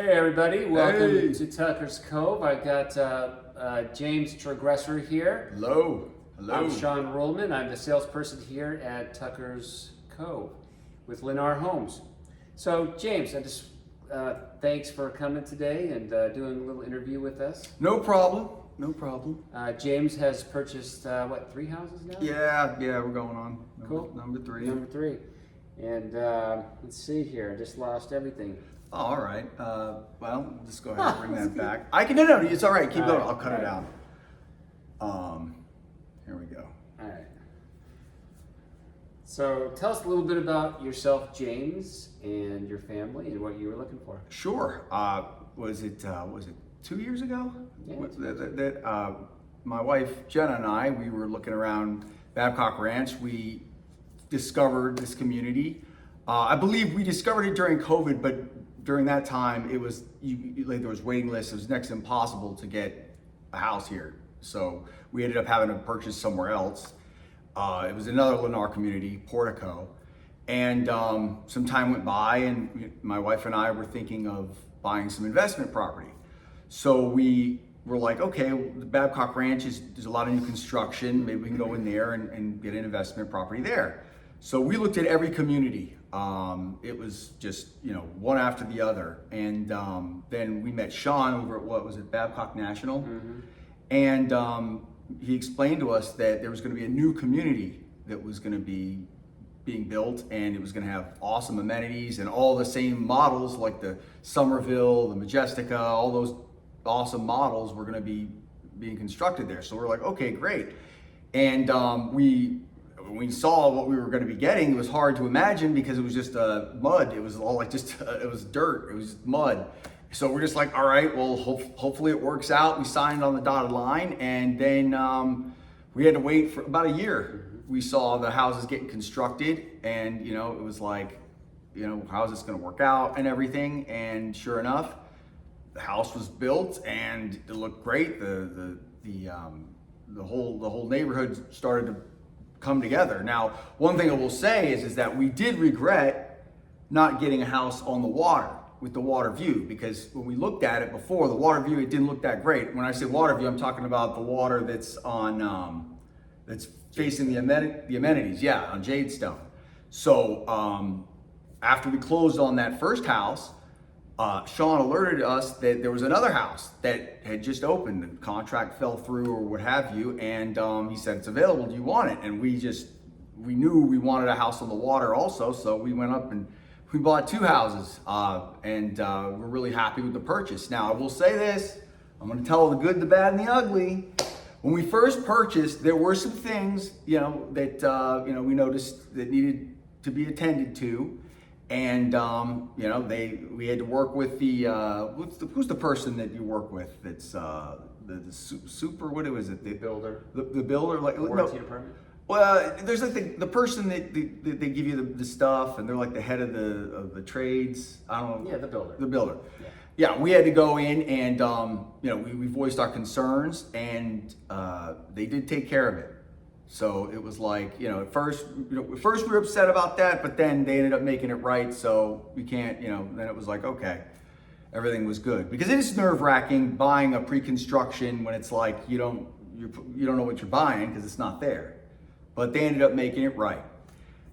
Hey everybody, welcome Hey. to Tucker's Cove. I got James Tragresser here. Hello. Hello. I'm Sean Ruhlman. I'm the salesperson here at Tucker's Cove with Lennar Homes. So James, thanks for coming today and doing a little interview with us. No problem. No problem. James has purchased, 3 houses now? Yeah, we're going on. Cool. Number three. Number 3. And let's see here, I just lost everything. Oh, all right. Well, just go ahead and bring that back. I can, no, it's all right. Keep going. I'll cut it out. Here we go. All right. So tell us a little bit about yourself, James, and your family, and what you were looking for. Sure. Was it 2 years ago? Yeah. My wife Jenna and I, we were looking around Babcock Ranch. We discovered this community. I believe we discovered it during COVID, but during that time, it was there was waiting lists. It was next to impossible to get a house here. So we ended up having to purchase somewhere else. It was another Lennar community, Portico. And some time went by, and my wife and I were thinking of buying some investment property. So we were like, okay, the Babcock Ranch there's a lot of new construction. Maybe we can go in there and get an investment property there. So we looked at every community. It was just, one after the other. And then we met Sean over at Babcock National. Mm-hmm. And he explained to us that there was going to be a new community that was going to be being built, and it was going to have awesome amenities and all the same models like the Somerville, the Majestica, all those awesome models were going to be being constructed there. So we're like, okay, great. And when we saw what we were going to be getting, it was hard to imagine because it was just mud. It was all like it was dirt. It was mud. So we're just like, all right, well, hopefully it works out. We signed on the dotted line, and then we had to wait for about a year. We saw the houses getting constructed, and it was like, how is this going to work out and everything? And sure enough, the house was built, and it looked great. The whole neighborhood started to come together. Now, one thing I will say is that we did regret not getting a house on the water with the water view, because when we looked at it before, the water view, it didn't look that great. When I say water view, I'm talking about the water that's on that's facing the amenities, on Jadestone. So after we closed on that first house, Sean alerted us that there was another house that had just opened. The contract fell through or what have you, and he said, it's available, do you want it? And we knew we wanted a house on the water also, so we went up and we bought 2 houses, and we're really happy with the purchase. Now, I will say this, I'm gonna tell the good, the bad, and the ugly. When we first purchased, there were some things, that we noticed that needed to be attended to. And we had to work with who's the person that you work with that's the super, what was it, the Builder. the builder, like Warranty department. well, there's like the person that they give you the stuff, and they're like the head of the trades. I don't know. Yeah, the builder. The builder. Yeah. Yeah, we had to go in and we voiced our concerns, and they did take care of it. So it was like, at first we were upset about that, but then they ended up making it right. So we can't, then it was like, okay, everything was good, because it is nerve-wracking buying a pre-construction when it's like you don't know what you're buying because it's not there. But they ended up making it right.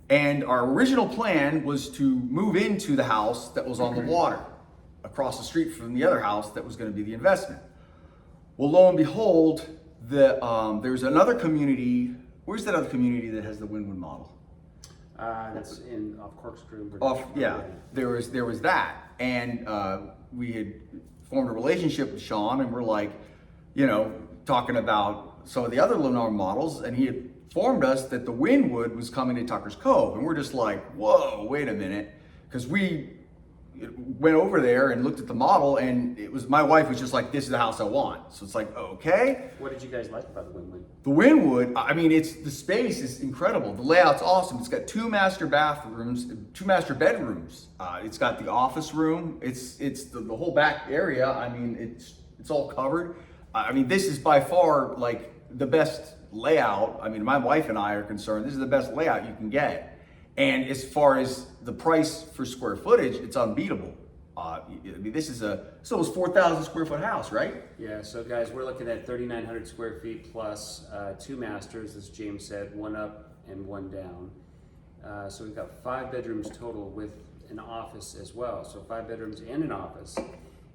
And our original plan was to move into the house that was on the water across the street from the other house that was going to be the investment. Well, lo and behold, there's another community. Where's that other community that has the Wynwood model? That's off Corkscrew. There was that, and we had formed a relationship with Sean, and we're like, talking about some of the other Lennar models, and he had informed us that the Wynwood was coming to Tucker's Cove, and we're just like, whoa, wait a minute, because we went over there and looked at the model, and my wife was just like, this is the house I want. So it's like, okay. What did you guys like about the Wynwood? The Wynwood, I mean, the space is incredible. The layout's awesome. It's got 2 master bathrooms, 2 master bedrooms. It's got the office room. It's the whole back area. I mean, it's all covered. I mean, this is by far like the best layout. I mean, my wife and I are concerned, this is the best layout you can get. And as far as the price for square footage, it's unbeatable. I mean, this is so it's 4,000 square foot house, right? Yeah, so guys, we're looking at 3,900 square feet plus 2 masters, as James said, 1 up and 1 down. So we've got 5 bedrooms total with an office as well. So 5 bedrooms and an office.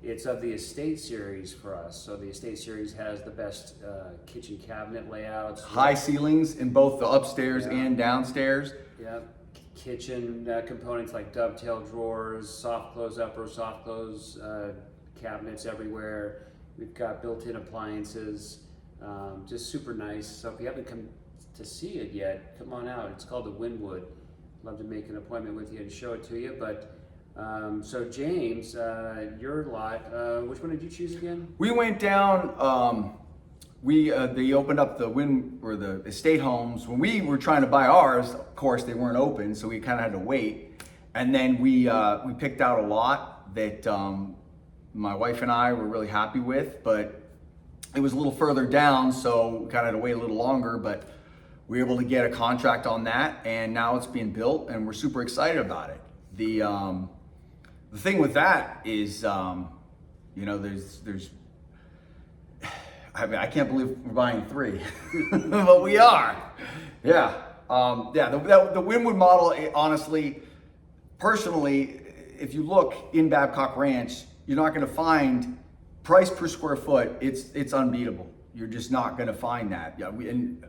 It's of the Estate Series for us. So the Estate Series has the best kitchen cabinet layouts. High ceilings in both the upstairs Yeah. and downstairs. Yeah, kitchen components like dovetail drawers, soft close upper, soft close cabinets everywhere. We've got built-in appliances, just super nice. So if you haven't come to see it yet, come on out. It's called the Wynwood. Love to make an appointment with you and show it to you. But so James, your lot, which one did you choose again? We went down. They opened up the estate homes when we were trying to buy ours. Of course, they weren't open, so we kind of had to wait. And then we picked out a lot that my wife and I were really happy with, but it was a little further down, so we kind of had to wait a little longer. But we were able to get a contract on that, and now it's being built, and we're super excited about it. The thing with that is, there's I mean, I can't believe we're buying 3, but we are. Yeah. The Wynwood model, honestly, personally, if you look in Babcock Ranch, you're not going to find price per square foot. It's unbeatable. You're just not going to find that. Yeah. And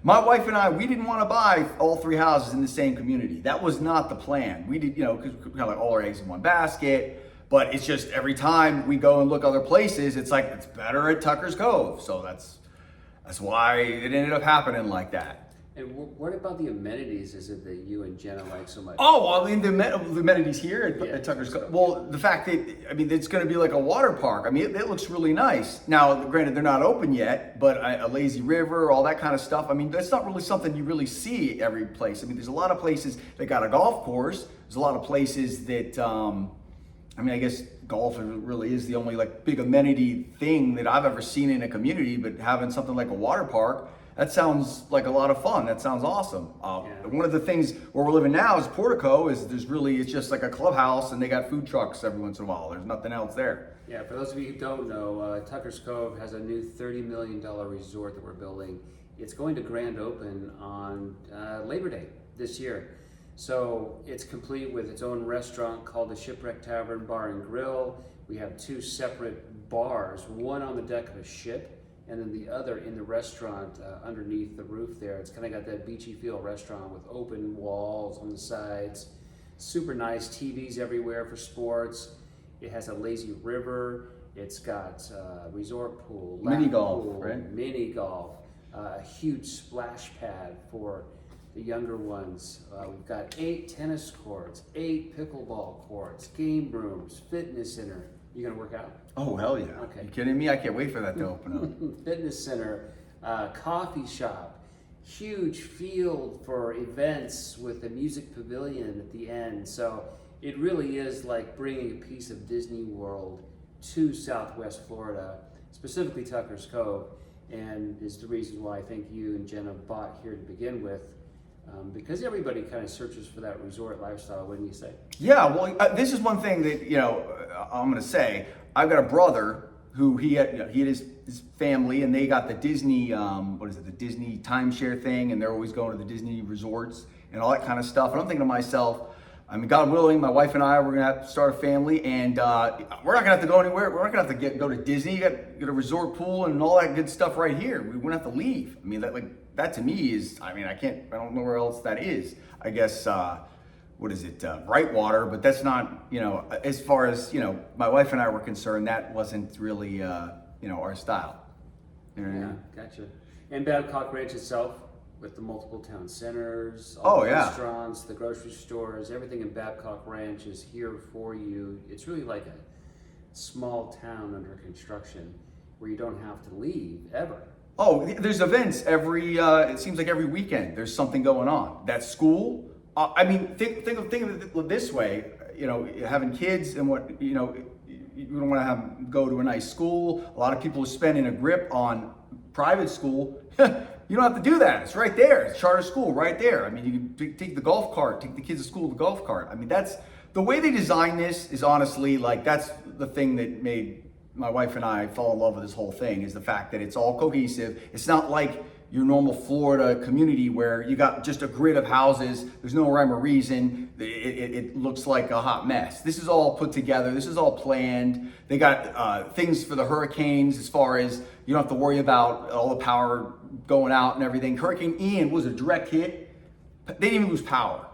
my wife and I, we didn't want to buy all 3 houses in the same community. That was not the plan. We did, because we kind of like all our eggs in one basket. But it's just every time we go and look other places, it's like it's better at Tucker's Cove. So that's why it ended up happening like that. And what about the amenities is it that you and Jenna like so much? Oh, well, I mean, the amenities here at Tucker's Cove. Well, the fact that, I mean, it's going to be like a water park. I mean, it looks really nice. Now, granted, they're not open yet, but a lazy river, all that kind of stuff. I mean, that's not really something you really see every place. I mean, there's a lot of places that got a golf course. There's a lot of places that, I mean, I guess golf really is the only like big amenity thing that I've ever seen in a community, but having something like a water park, that sounds like a lot of fun. That sounds awesome. One of the things where we're living now is Portico. It's just like a clubhouse, and they got food trucks every once in a while. There's nothing else there. Yeah, for those of you who don't know, Tucker's Cove has a new $30 million resort that we're building. It's going to grand open on Labor Day this year. So it's complete with its own restaurant called the Shipwreck Tavern Bar and Grill. We have 2 separate bars, one on the deck of a ship, and then the other in the restaurant underneath the roof there. It's kind of got that beachy feel restaurant with open walls on the sides, super nice TVs everywhere for sports. It has a lazy river. It's got resort pool, Mini lap golf, pool, right? Mini golf, a huge splash pad for the younger ones. We've got 8 tennis courts, 8 pickleball courts, game rooms, fitness center. You gonna work out? Oh, hell yeah. Okay. You kidding me? I can't wait for that to open up. Fitness center, coffee shop, huge field for events with a music pavilion at the end. So it really is like bringing a piece of Disney World to Southwest Florida, specifically Tucker's Cove, and is the reason why I think you and Jenna bought here to begin with. Because everybody kind of searches for that resort lifestyle, wouldn't you say? Yeah, well, this is one thing that, I'm going to say. I've got a brother who he had his family, and they got the Disney, the Disney timeshare thing, and they're always going to the Disney resorts and all that kind of stuff. And I'm thinking to myself, I mean, God willing, my wife and I, we're going to have to start a family, and we're not going to have to go anywhere. We're not going to have to go to Disney. You got a resort pool and all that good stuff right here. We wouldn't have to leave. I mean, that to me is, I mean, I don't know where else that is. I guess, Brightwater, but that's not, as far as, my wife and I were concerned, that wasn't really, our style. You know what I mean? Gotcha. And Babcock Ranch itself, with the multiple town centers, all the restaurants, the grocery stores, everything in Babcock Ranch is here for you. It's really like a small town under construction where you don't have to leave ever. Oh, there's events it seems like every weekend there's something going on. That school, I mean, think of it this way, having kids and what, you don't want to have them go to a nice school. A lot of people are spending a grip on private school. You don't have to do that. It's right there. It's charter school right there. I mean, you can take the golf cart, take the kids to school with the golf cart. I mean, the way they designed this is honestly like that's the thing that made my wife and I fall in love with this whole thing is the fact that it's all cohesive. It's not like your normal Florida community where you got just a grid of houses. There's no rhyme or reason. It looks like a hot mess. This is all put together. This is all planned. They got things for the hurricanes as far as you don't have to worry about all the power going out and everything. Hurricane Ian was a direct hit. They didn't even lose power.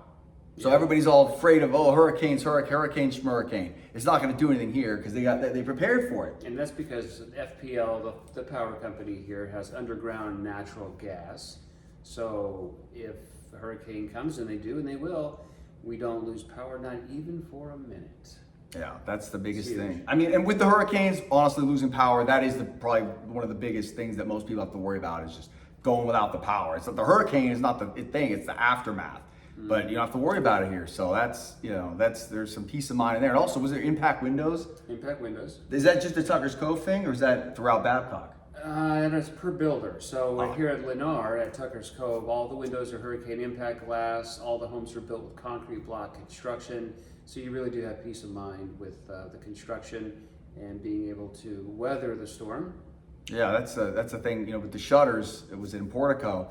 So everybody's all afraid of, oh, hurricane, schmurricane. It's not going to do anything here because they prepared for it. And that's because FPL, the power company here, has underground natural gas. So if a hurricane comes, and they do, and they will, we don't lose power, not even for a minute. Yeah, that's the biggest Huge. thing. I mean, and with the hurricanes, honestly, losing power, that is probably one of the biggest things that most people have to worry about is just going without the power. It's not the hurricane is not the thing, it's the aftermath. But you don't have to worry about it here. So there's some peace of mind in there. And also, was there impact windows? Impact windows. Is that just a Tucker's Cove thing or is that throughout Babcock? And it's per builder. So here at Lennar, at Tucker's Cove, all the windows are hurricane impact glass. All the homes are built with concrete block construction. So you really do have peace of mind with the construction and being able to weather the storm. Yeah, that's a thing. With the shutters, it was in Portico.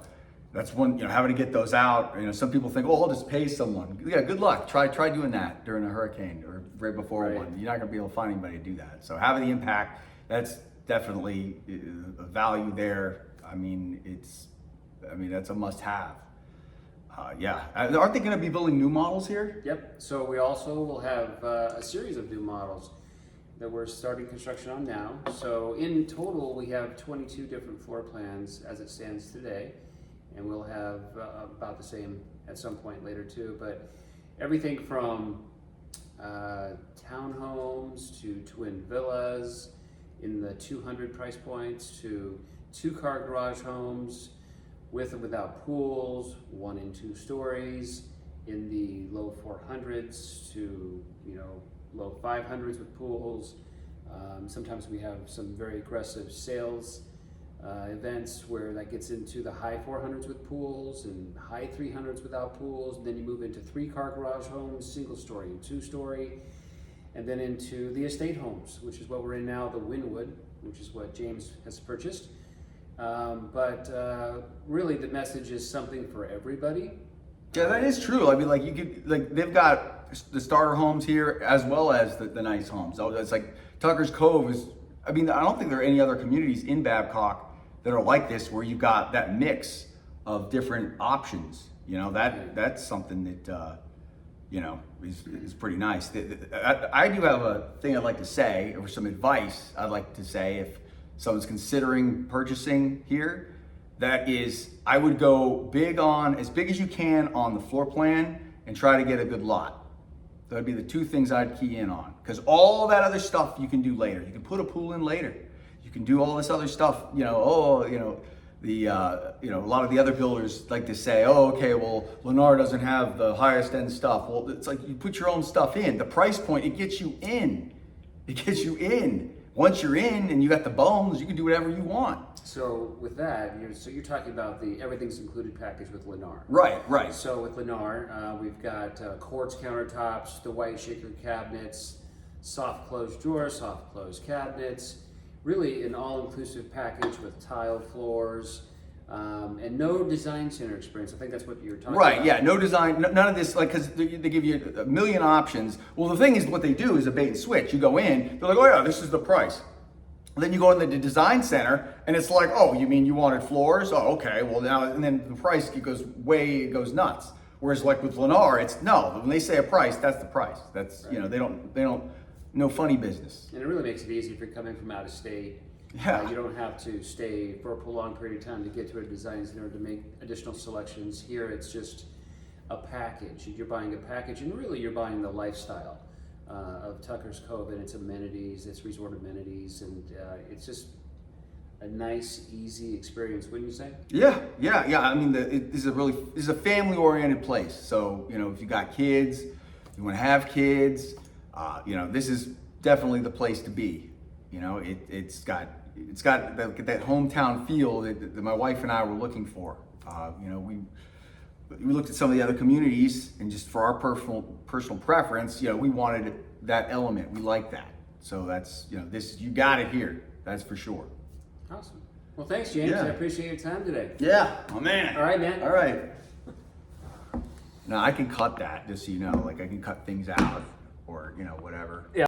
That's one, having to get those out. Some people think, oh, I'll just pay someone. Yeah, good luck. Try doing that during a hurricane or right before one. You're not going to be able to find anybody to do that. So having the impact, that's definitely a value there. That's a must-have. Yeah. Aren't they going to be building new models here? Yep. So we also will have a series of new models that we're starting construction on now. So in total, we have 22 different floor plans as it stands today. And we'll have about the same at some point later too, but everything from townhomes to twin villas in the 200 price points to 2-car garage homes with and without pools, 1 and 2 stories in the low 400s to low 500s with pools. Sometimes we have some very aggressive sales events where that gets into the high 400s with pools and high 300s without pools. And then you move into 3-car garage homes, single story and 2-story, and then into the estate homes, which is what we're in now, the Wynwood, which is what James has purchased. But really the message is something for everybody. Yeah, that is true. They've got the starter homes here as well as the nice homes. So it's like Tucker's Cove is, I don't think there are any other communities in Babcock that are like this where you've got that mix of different options. That's something that is pretty nice. I do have a thing I'd like to say, or some advice I'd like to say if someone's considering purchasing here. That is, I would go as big as you can on the floor plan and try to get a good lot. That'd be the 2 things I'd key in on, because all that other stuff you can do later. You can put a pool in later. You can do all this other stuff. A lot of the other builders like to say, oh, okay, well, Lennar doesn't have the highest end stuff. Well, it's like you put your own stuff in. The price point, it gets you in. Once you're in and you got the bones, you can do whatever you want. So with that, you're talking about the everything's included package with Lennar. Right. So with Lennar, we've got quartz countertops, the white shaker cabinets, soft closed drawers, soft closed cabinets, really an all-inclusive package with tile floors, and no design center experience. I think that's what you're talking about. Right, yeah, no design, none of this, because they give you a million options. Well, the thing is, what they do is a bait and switch. You go in, they're like, oh yeah, this is the price. Then you go in the design center, and it's like, oh, you mean you wanted floors? Oh, okay, well now, and then the price it goes nuts. Whereas like with Lennar, it's no, when they say a price, that's the price. That's, right. They don't, no funny business. And it really makes it easy if you're coming from out of state. Yeah. You don't have to stay for a prolonged period of time to get to a design center to make additional selections. Here, it's just a package. You're buying a package, and really you're buying the lifestyle of Tucker's Cove and its amenities, its resort amenities, and it's just a nice, easy experience, wouldn't you say? Yeah. This is a family-oriented place. So, if you got kids, you want to have kids, this is definitely the place to be. It's got that hometown feel that my wife and I were looking for. we looked at some of the other communities, and just for our personal preference, you know, we wanted that element. We like that. So that's, you know, this, you got it here. That's for sure. Awesome. Well, thanks, James. Yeah. I appreciate your time today. Yeah, oh man. All right, man. All right. Now I can cut that, just so you know. Like I can cut things out, or you know, whatever. Yeah.